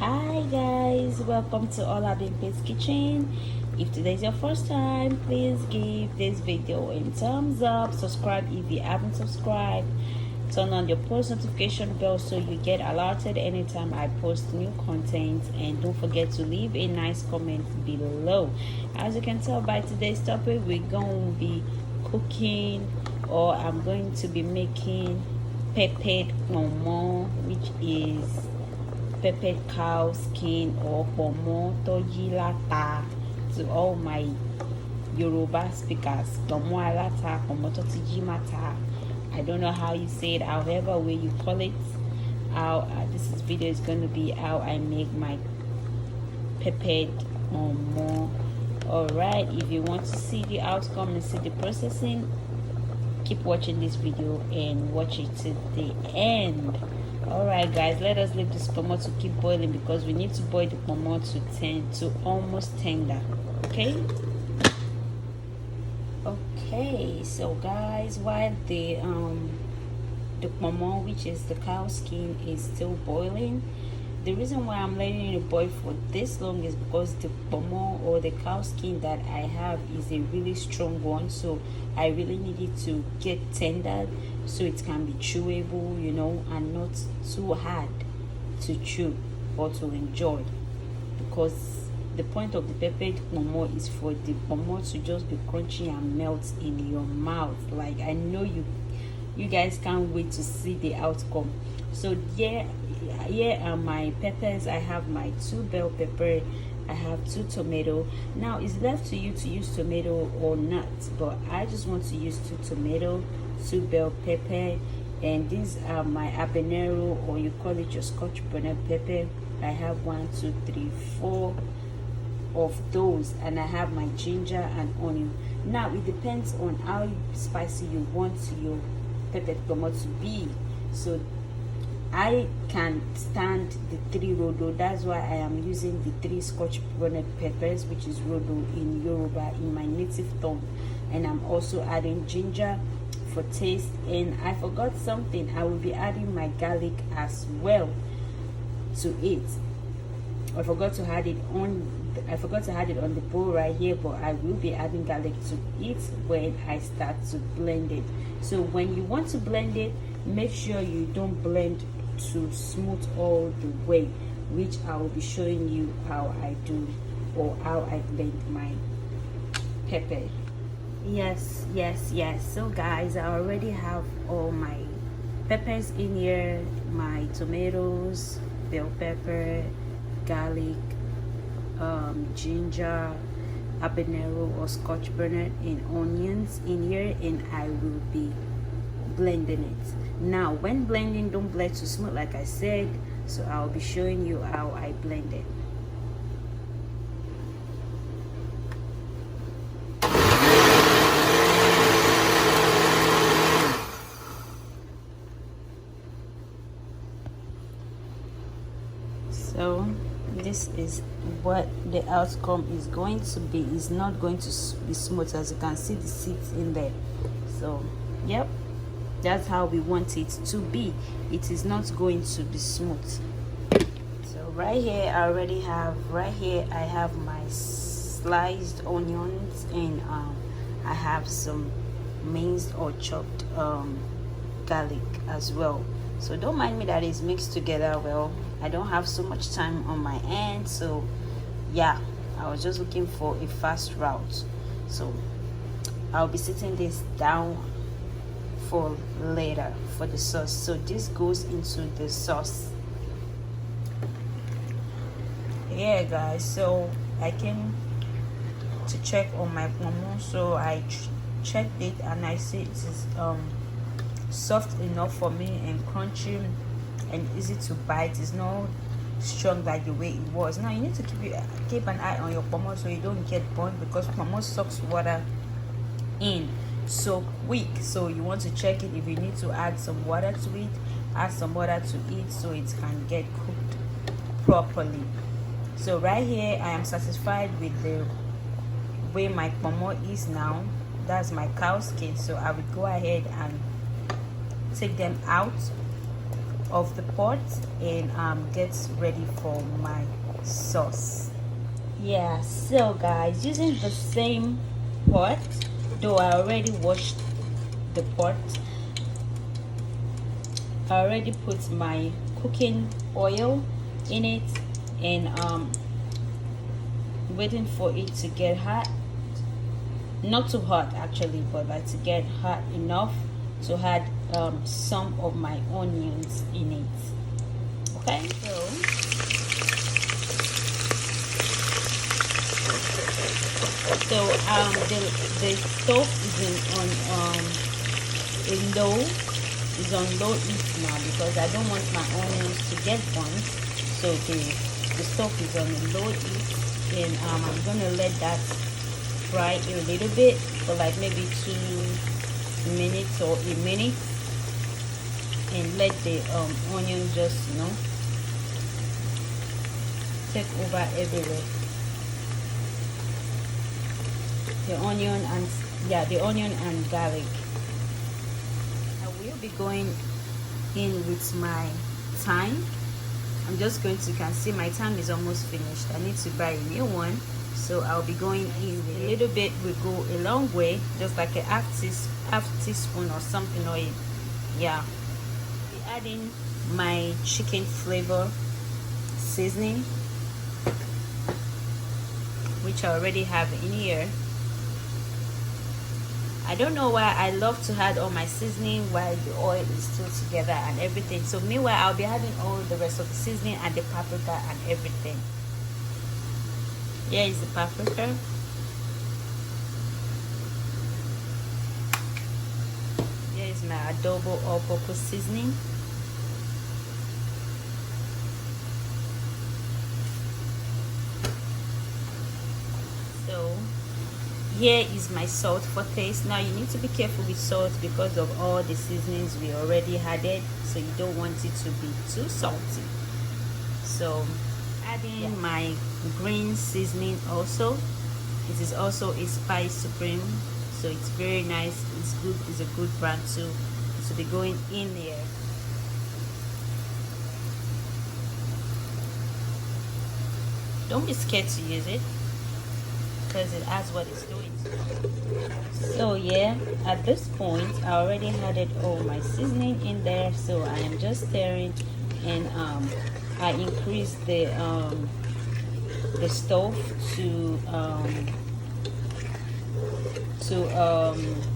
Hi guys, welcome to Olabimpe's kitchen. If today is your first time, please give this video a thumbs up, subscribe if you haven't subscribed, turn on your post notification bell so you get alerted anytime I post new content, and don't forget to leave a nice comment below. As you can tell by today's topic, we're going to be cooking, or I'm going to be making peppered pomo, which is peppered cow skin, or pomo alata. To all my Yoruba speakers, pomo alata, pomo mata. I don't know how you say it, however way you call it. This video is going to be how I make my peppered pomo. Alright, if you want to see the outcome and see the processing, keep watching this video and watch it to the end. Alright guys, let us leave this pomo to keep boiling, because we need to boil the pomo to almost tender. Okay, so guys, while the pomo, which is the cow skin, is still boiling, the reason why I'm letting it boil for this long is because the pomo, or the cow skin that I have, is a really strong one, so I really need it to get tender so it can be chewable, and not too hard to chew or to enjoy, because the point of the peppered pomo is for the pomo to just be crunchy and melt in your mouth. Like, I know you guys can't wait to see the outcome. So here are my peppers. I have my 2 bell pepper, I have 2 tomato. Now it's left to you to use tomato or not, but I just want to use 2 tomato, 2 bell pepper, and these are my habanero, or you call it your scotch bonnet pepper. I have 1, 2, 3, 4 of those, and I have my ginger and onion. Now it depends on how spicy you want your peppered pomo to be. So I can stand the 3 rodo, that's why I am using the 3 scotch bonnet peppers, which is rodo in Yoruba, in my native tongue. And I'm also adding ginger for taste, and I forgot something, I will be adding my garlic as well to it. I forgot to add it on the bowl right here, but I will be adding garlic to it when I start to blend it. So when you want to blend it, make sure you don't blend too smooth all the way, which I will be showing you how I do, or how I blend my pepper. Yes, so guys, I already have all my peppers in here, my tomatoes, bell pepper, garlic, ginger, habanero or scotch bonnet, and onions in here, and I will be blending it. Now when blending, don't blend too smooth like I said, so I'll be showing you how I blend it. So this is what the outcome is going to be. It's not going to be smooth, as you can see the seeds in there. So yep, that's how we want it to be. It is not going to be smooth. So right here I have my sliced onions, and I have some minced or chopped garlic as well. So don't mind me that it's mixed together well. I don't have so much time on my end, so yeah, I was just looking for a fast route. So I'll be setting this down for later for the sauce. So this goes into the sauce. Yeah guys, so I came to check on my pomo, so I checked it, and I see it is soft enough for me, and crunchy and easy to bite. It's not strong like the way it was. Now you need to keep an eye on your pomo so you don't get burnt, because pomo sucks water in so quick. So you want to check it. If you need to add some water to it, add some water to it so it can get cooked properly. So right here I am satisfied with the way my pomo is now. That's my cow skin, so I will go ahead and take them out of the pot and get ready for my sauce. Yeah, so guys, using the same pot, though I already washed the pot, I already put my cooking oil in it, and waiting for it to get hot. Not too hot actually, but like to get hot enough to add some of my onions in it. Okay, so the stove is on low heat now, because I don't want my onions to get burnt. So the stove is on low heat, and I'm gonna let that fry a little bit for like maybe 2 minutes or a minute, and let the onion just take over everywhere. The onion and garlic. I will be going in with my thyme. I'm just going to, you can see my thyme is almost finished. I need to buy a new one, so I'll be going in with a little bit. Will go a long way, just like a half teaspoon or something, or yeah. I'll be adding my chicken flavor seasoning, which I already have in here. I don't know why I love to add all my seasoning while the oil is still together and everything. So meanwhile, I'll be adding all the rest of the seasoning and the paprika and everything. Here is the paprika. Here is my adobo all-purpose seasoning. So here is my salt for taste. Now you need to be careful with salt because of all the seasonings we already added, so you don't want it to be too salty. So adding my green seasoning also. It is also a spice supreme, so it's very nice. It's good. It's a good brand too. So be going in there. Don't be scared to use it, because it adds what it's doing. So yeah, at this point I already added all my seasoning in there, so I am just stirring, and I increased the stove to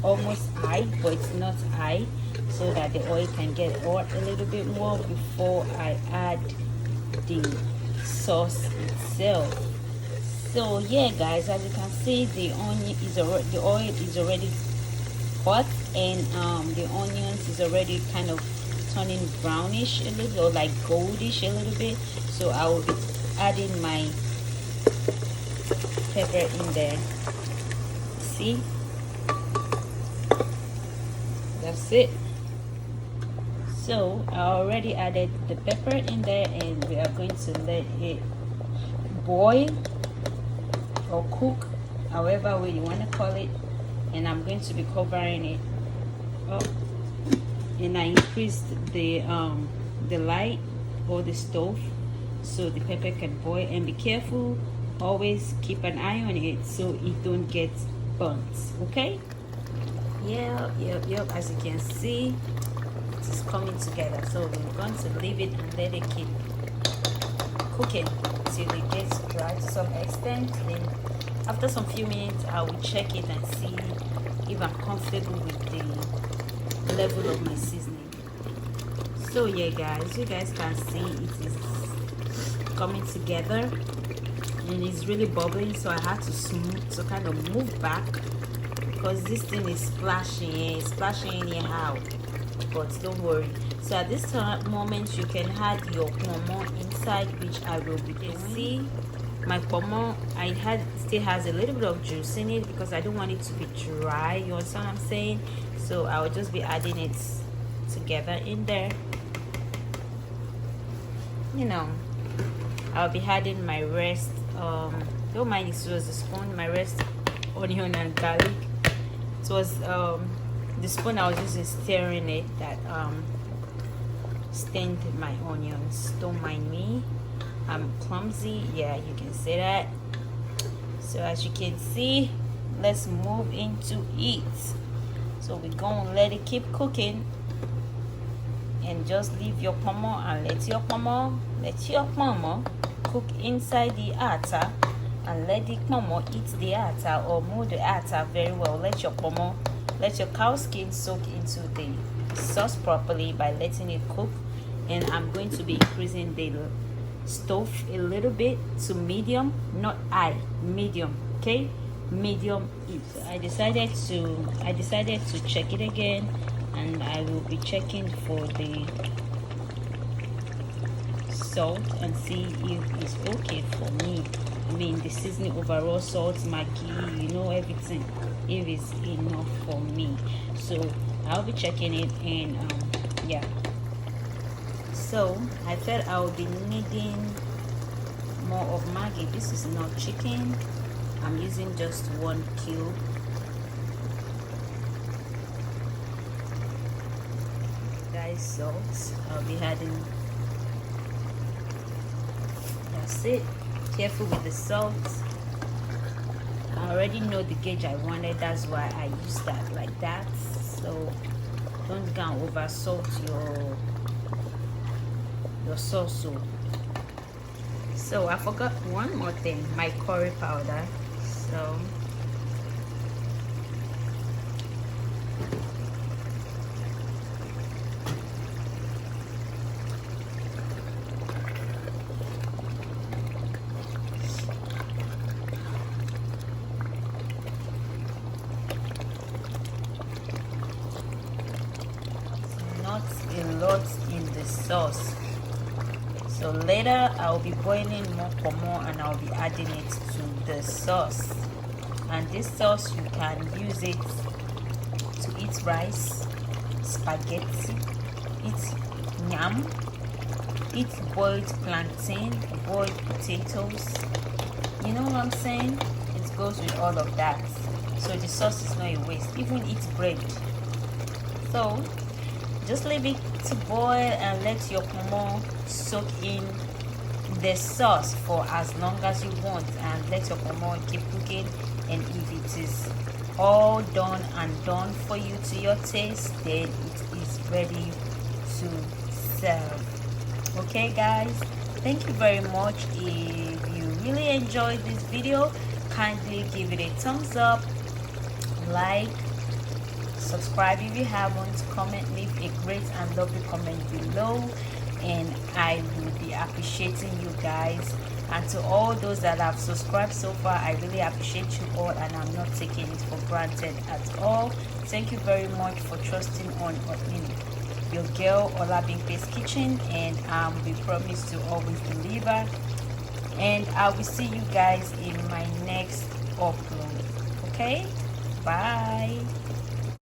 almost high, but it's not high, so that the oil can get hot a little bit more before I add the sauce itself. So yeah guys, as you can see, the oil is already hot, and the onions is already kind of turning brownish a little, or like goldish a little bit. So I will be adding my pepper in there. See, that's it. So I already added the pepper in there, and we are going to let it boil or cook, however way you want to call it. And I'm going to be covering it up, and I increased the light or the stove so the pepper can boil. And be careful, always keep an eye on it so it don't get burnt. Okay, yep, as you can see, it is coming together. So we're going to leave it and let it keep cooking till it gets dry to some extent. Then after some few minutes I will check it and see if I'm comfortable with the level of my seasoning. So yeah guys, you guys can see it is coming together, and it's really bubbling, so I had to kind of move back, because this thing is splashing anyhow. But don't worry. So at this moment you can add your pomo inside, which I will be doing. See, my pomo still has a little bit of juice in it, because I don't want it to be dry, you understand what I'm saying? So I will just be adding it together in there. I'll be adding my rest don't mind if it was a spoon, my rest onion and garlic. It was the spoon I was using stirring it that stained my onions. Don't mind me, I'm clumsy. Yeah, you can say that. So as you can see, let's move into it. So we're gonna let it keep cooking, and just leave your pomo and let your pomo cook inside the atta, and let the pomo eat the atta or move the atta very well. Let your cow skin soak into the sauce properly by letting it cook. And I'm going to be increasing the stove a little bit to medium, not high, medium. Okay, medium heat. I decided to check it again, and I will be checking for the salt and see if it's okay for me. I mean, the seasoning overall, salt, maggi, you know, everything, if it's enough for me. So I'll be checking it, and yeah. So I felt I will be needing more of maggi. This is not chicken, I'm using just 1 cube. Guys, salt I'll be adding. That's it. Careful with the salt. I already know the gauge I wanted, that's why I use that like that. So don't go and over salt your sauce. So I forgot one more thing, my curry powder. So not a lot in the sauce. So later I'll be boiling more pomo and I'll be adding it to the sauce. And this sauce, you can use it to eat rice, spaghetti, eat yam, eat boiled plantain, boiled potatoes. You know what I'm saying? It goes with all of that. So the sauce is not a waste. Even eat bread. So just leave it to boil and let your pomo soak in the sauce for as long as you want, and let your pomo keep cooking. And if it is all done and done for you to your taste, then it is ready to serve. Okay guys, thank you very much. If you really enjoyed this video, kindly give it a thumbs up, like, subscribe if you haven't, comment, leave a great and lovely comment below, and I will be appreciating you guys. And to all those that have subscribed so far, I really appreciate you all, and I'm not taking it for granted at all. Thank you very much for trusting on your girl Olabimpe's kitchen, and we promise to always deliver. And I will see you guys in my next upload. Okay, bye.